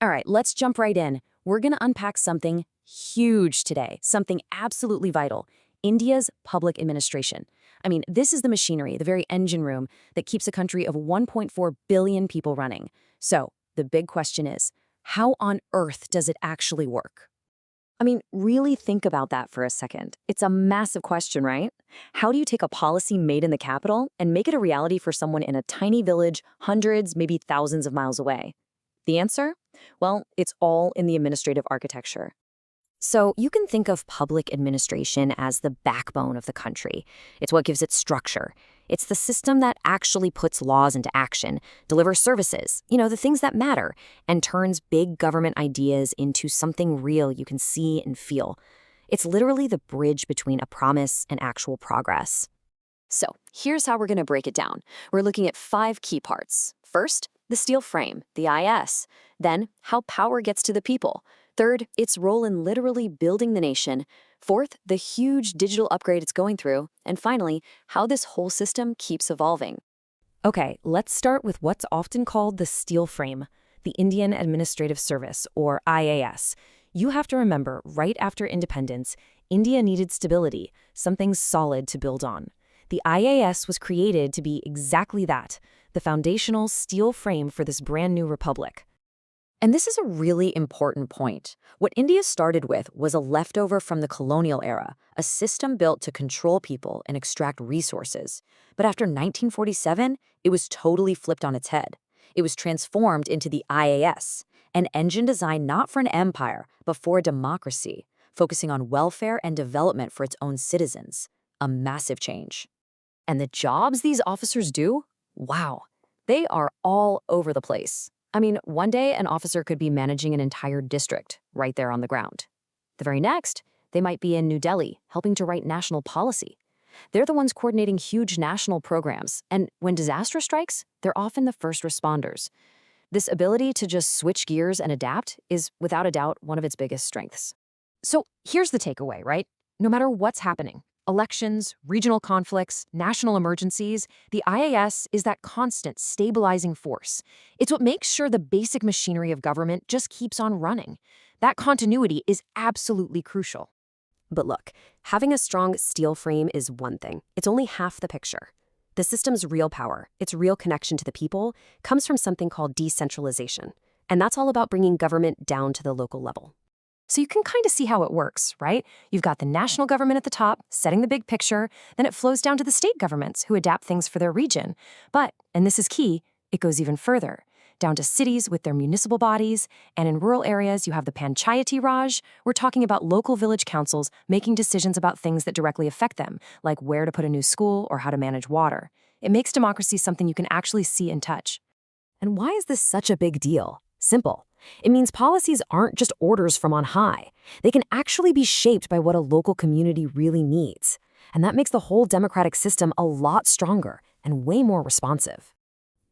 All right, let's jump right in. We're going to unpack something huge today, something absolutely vital: India's public administration. I mean, this is the machinery, the very engine room that keeps a country of 1.4 billion people running. So, the big question is, how on earth does it actually work? I mean, really think about that for a second. It's a massive question, right? How do you take a policy made in the capital and make it a reality for someone in a tiny village, hundreds, maybe thousands of miles away? The answer? Well, it's all in the administrative architecture. So you can think of public administration as the backbone of the country. It's what gives it structure. It's the system that actually puts laws into action, delivers services, the things that matter, and turns big government ideas into something real you can see and feel. It's literally the bridge between a promise and actual progress. So here's how we're going to break it down. We're looking at 5 key parts. First, the steel frame, the IS. Then, how power gets to the people. Third, its role in literally building the nation. Fourth, the huge digital upgrade it's going through. And finally, how this whole system keeps evolving. Okay, let's start with what's often called the steel frame, the Indian Administrative Service, or IAS. You have to remember, right after independence, India needed stability, something solid to build on. The IAS was created to be exactly that, the foundational steel frame for this brand new republic. And this is a really important point. What India started with was a leftover from the colonial era, a system built to control people and extract resources. But after 1947, it was totally flipped on its head. It was transformed into the IAS, an engine designed not for an empire, but for a democracy, focusing on welfare and development for its own citizens. A massive change. And the jobs these officers do? Wow, they are all over the place. I mean, one day an officer could be managing an entire district right there on the ground. The very next, they might be in New Delhi, helping to write national policy. They're the ones coordinating huge national programs, and when disaster strikes, they're often the first responders. This ability to just switch gears and adapt is, without a doubt, one of its biggest strengths. So here's the takeaway, right? No matter what's happening, elections, regional conflicts, national emergencies, the IAS is that constant stabilizing force. It's what makes sure the basic machinery of government just keeps on running. That continuity is absolutely crucial. But look, having a strong steel frame is one thing. It's only half the picture. The system's real power, its real connection to the people, comes from something called decentralization. And that's all about bringing government down to the local level. So you can kind of see how it works, right? You've got the national government at the top, setting the big picture, then it flows down to the state governments who adapt things for their region. But, and this is key, it goes even further, down to cities with their municipal bodies, and in rural areas you have the Panchayati Raj. We're talking about local village councils making decisions about things that directly affect them, like where to put a new school or how to manage water. It makes democracy something you can actually see and touch. And why is this such a big deal? Simple. It means policies aren't just orders from on high. They can actually be shaped by what a local community really needs. And that makes the whole democratic system a lot stronger and way more responsive.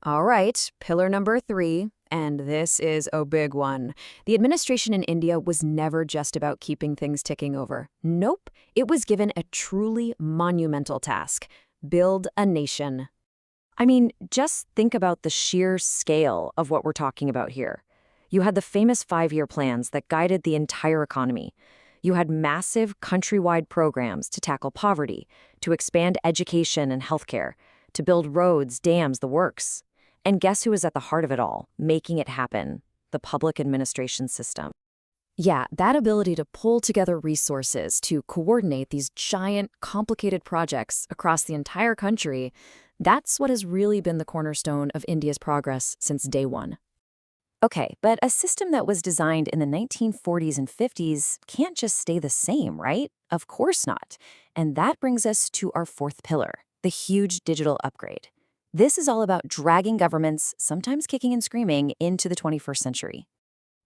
All right, pillar number 3, and this is a big one. The administration in India was never just about keeping things ticking over. Nope, it was given a truly monumental task: build a nation. I mean, just think about the sheer scale of what we're talking about here. You had the famous 5-year plans that guided the entire economy. You had massive countrywide programs to tackle poverty, to expand education and healthcare, to build roads, dams, the works. And guess who was at the heart of it all, making it happen? The public administration system. Yeah, that ability to pull together resources to coordinate these giant, complicated projects across the entire country, that's what has really been the cornerstone of India's progress since day one. Okay, but a system that was designed in the 1940s and 50s can't just stay the same, right? Of course not. And that brings us to our 4th pillar, the huge digital upgrade. This is all about dragging governments, sometimes kicking and screaming, into the 21st century.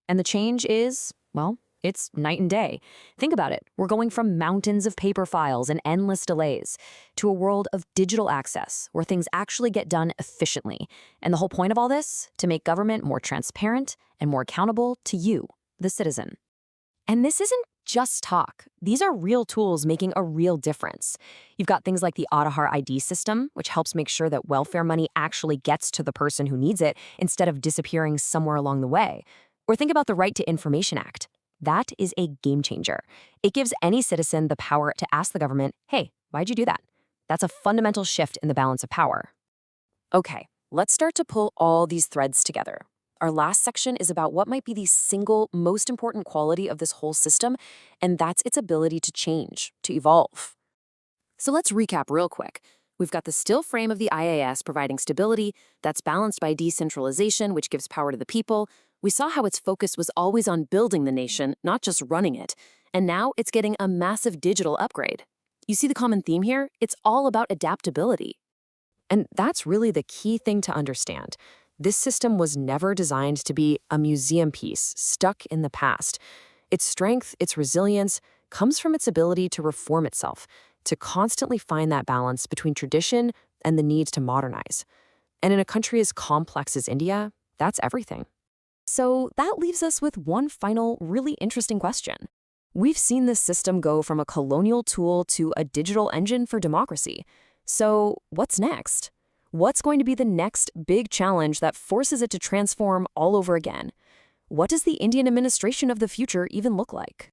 And the change is, well, it's night and day. Think about it. We're going from mountains of paper files and endless delays to a world of digital access where things actually get done efficiently. And the whole point of all this? To make government more transparent and more accountable to you, the citizen. And this isn't just talk. These are real tools making a real difference. You've got things like the Aadhaar ID system, which helps make sure that welfare money actually gets to the person who needs it instead of disappearing somewhere along the way. Or think about the Right to Information Act. That is a game changer. It gives any citizen the power to ask the government, hey, why'd you do that? That's a fundamental shift in the balance of power. Okay, let's start to pull all these threads together. Our last section is about what might be the single most important quality of this whole system, and that's its ability to change, to evolve. So let's recap real quick. We've got the still frame of the IAS providing stability that's balanced by decentralization, which gives power to the people. We saw how its focus was always on building the nation, not just running it. And now it's getting a massive digital upgrade. You see the common theme here? It's all about adaptability. And that's really the key thing to understand. This system was never designed to be a museum piece stuck in the past. Its strength, its resilience, comes from its ability to reform itself, to constantly find that balance between tradition and the need to modernize. And in a country as complex as India, that's everything. So that leaves us with one final, really interesting question. We've seen this system go from a colonial tool to a digital engine for democracy. So what's next? What's going to be the next big challenge that forces it to transform all over again? What does the Indian administration of the future even look like?